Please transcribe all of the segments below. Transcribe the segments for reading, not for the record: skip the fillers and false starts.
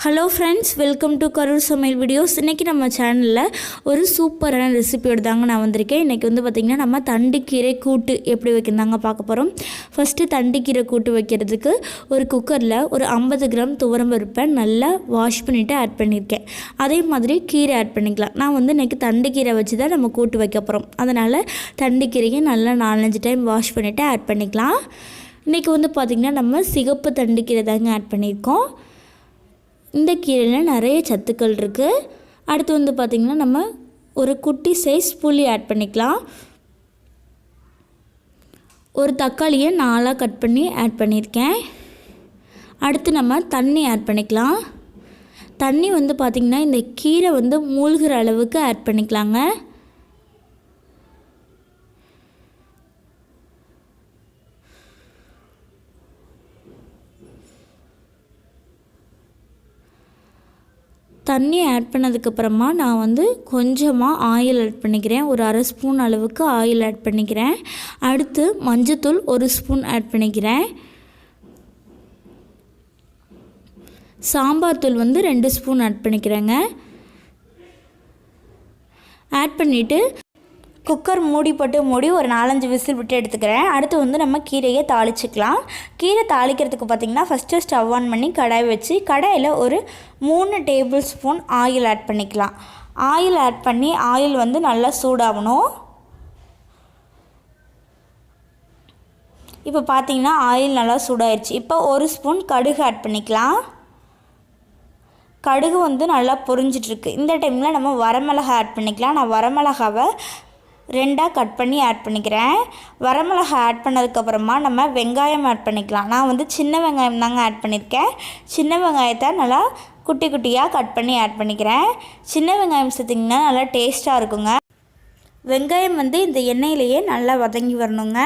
Hello friends, welcome to Karur சமையல் videos. இன்றைக்கி நம்ம சேனலில் ஒரு சூப்பரான ரெசிபியோடு தாங்க நான் வந்திருக்கேன். இன்றைக்கி பார்த்திங்கன்னா நம்ம தண்டுக்கீரை கூட்டு எப்படி வைக்கிறதாங்க பார்க்க போகிறோம். ஃபஸ்ட்டு தண்டுக்கீரை கூட்டு வைக்கிறதுக்கு ஒரு குக்கரில் ஒரு 50 கிராம் துவரம்பருப்பை நல்லா வாஷ் பண்ணிவிட்டு ஆட் பண்ணியிருக்கேன். அதே மாதிரி கீரை ஆட் பண்ணிக்கலாம். நான் இன்றைக்கி தண்டுக்கீரை வச்சு தான் நம்ம கூட்டு வைக்க போகிறோம். அதனால் தண்டுக்கீரையை நல்லா 4-5 டைம் வாஷ் பண்ணிவிட்டு ஆட் பண்ணிக்கலாம். இன்றைக்கி பார்த்திங்கன்னா நம்ம சிகப்பு தண்டுக்கீரை தாங்க ஆட் பண்ணியிருக்கோம். இந்த கீரையில் நிறைய சத்துக்கள் இருக்குது. அடுத்து பார்த்திங்கன்னா நம்ம ஒரு குட்டி சைஸ் புளி ஆட் பண்ணிக்கலாம். ஒரு தக்காளியை 4 கட் பண்ணி ஆட் பண்ணியிருக்கேன். அடுத்து நம்ம தண்ணி ஆட் பண்ணிக்கலாம். தண்ணி பார்த்திங்கன்னா இந்த கீரை மூழ்கிற அளவுக்கு ஆட் பண்ணிக்கலாங்க. தண்ணி ஆட் பண்ணதுக்கப்புறமா நான் கொஞ்சமாக ஆயில் ஆட் பண்ணிக்கிறேன். ஒரு 1/2 ஸ்பூன் அளவுக்கு ஆயில் ஆட் பண்ணிக்கிறேன். அடுத்து மஞ்சத்தூள் 1 ஸ்பூன் ஆட் பண்ணிக்கிறேன். சாம்பார் தூள் 2 ஸ்பூன் ஆட் பண்ணிக்கிறேங்க. ஆட் பண்ணிவிட்டு குக்கர் மூடி ஒரு 4-5 விசில் விட்டு எடுத்துக்கிறேன். அடுத்து நம்ம கீரையை தாளிச்சிக்கலாம். கீரை தாளிக்கிறதுக்கு பார்த்திங்கன்னா ஃபஸ்ட்டு ஸ்டவ் ஆன் பண்ணி கடாய் வச்சு கடாயில் ஒரு 3 டேபிள் ஸ்பூன் ஆயில் ஆட் பண்ணிக்கலாம். ஆயில் ஆட் பண்ணி ஆயில் நல்லா சூடாகணும். இப்போ பார்த்திங்கன்னா ஆயில் நல்லா சூடாயிருச்சு. இப்போ 1 ஸ்பூன் கடுகு ஆட் பண்ணிக்கலாம். கடுகு நல்லா பொரிஞ்சிட்ருக்கு. இந்த டைமில் நம்ம வரமிளகாய் ஆட் பண்ணிக்கலாம். நான் வரமிளகாவை 2 கட் பண்ணி ஆட் பண்ணிக்கிறேன். வரமிளகாய் ஆட் பண்ணதுக்கப்புறமா நம்ம வெங்காயம் ஆட் பண்ணிக்கலாம். நான் சின்ன வெங்காயம் தாங்க ஆட் பண்ணியிருக்கேன். சின்ன வெங்காயத்தை நல்லா குட்டி குட்டியாக கட் பண்ணி ஆட் பண்ணிக்கிறேன். சின்ன வெங்காயம் சேர்த்திங்கன்னா நல்லா டேஸ்ட்டாக இருக்குங்க. வெங்காயம் இந்த எண்ணெயிலேயே நல்லா வதங்கி வரணுங்க.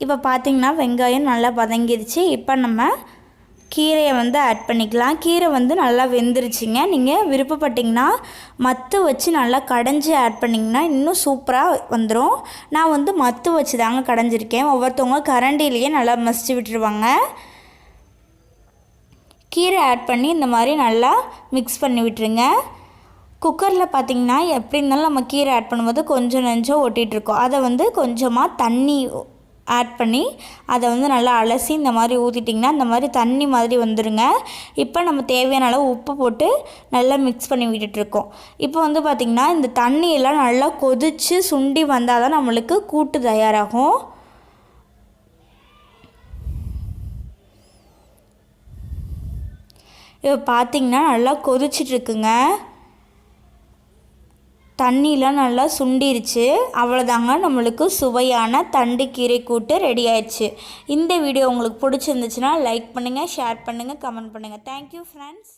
இப்போ பார்த்திங்கன்னா வெங்காயம் நல்லா வதங்கிடுச்சு. இப்போ நம்ம கீரையை ஆட் பண்ணிக்கலாம். கீரை நல்லா வெந்துருச்சுங்க. நீங்கள் விருப்பப்பட்டிங்கன்னா மத்து வச்சு நல்லா கடைஞ்சி ஆட் பண்ணிங்கன்னா இன்னும் சூப்பராக வந்துடும். நான் மத்து வச்சு தாங்க கடைஞ்சிருக்கேன். ஒவ்வொருத்தவங்க கரண்டிலேயே நல்லா மசிச்சு விட்டுருவாங்க. கீரை ஆட் பண்ணி இந்த மாதிரி நல்லா மிக்ஸ் பண்ணி விட்டுருங்க. குக்கரில் பார்த்திங்கன்னா எப்படி இருந்தாலும் நம்ம கீரை ஆட் பண்ணும்போது கொஞ்சம் நெஞ்சம் ஒட்டிகிட்ருக்கோம். அதை கொஞ்சமாக தண்ணி ஆட் பண்ணி அதை நல்லா அலசி இந்த மாதிரி ஊற்றிட்டிங்கன்னா இந்த மாதிரி தண்ணி மாதிரி வந்துடுங்க. இப்போ நம்ம தேவையான அளவு உப்பு போட்டு நல்லா மிக்ஸ் பண்ணி விட்டுட்ருக்கோம். இப்போ பார்த்திங்கன்னா இந்த தண்ணியெல்லாம் நல்லா கொதித்து சுண்டி வந்தால் தான் நம்மளுக்கு கூட்டு தயாராகும். இப்போ பார்த்திங்கன்னா நல்லா கொதிச்சிட்ருக்குங்க. தண்ணியெலாம் நல்லா சுண்டிருச்சு. அவ்வளோதாங்க, நம்மளுக்கு சுவையான தண்டுக்கீரை கூட்டு ரெடி ஆயிடுச்சு. இந்த வீடியோ உங்களுக்கு பிடிச்சிருந்துச்சுன்னா லைக் பண்ணுங்கள், ஷேர் பண்ணுங்கள், கமெண்ட் பண்ணுங்கள். Thank you friends.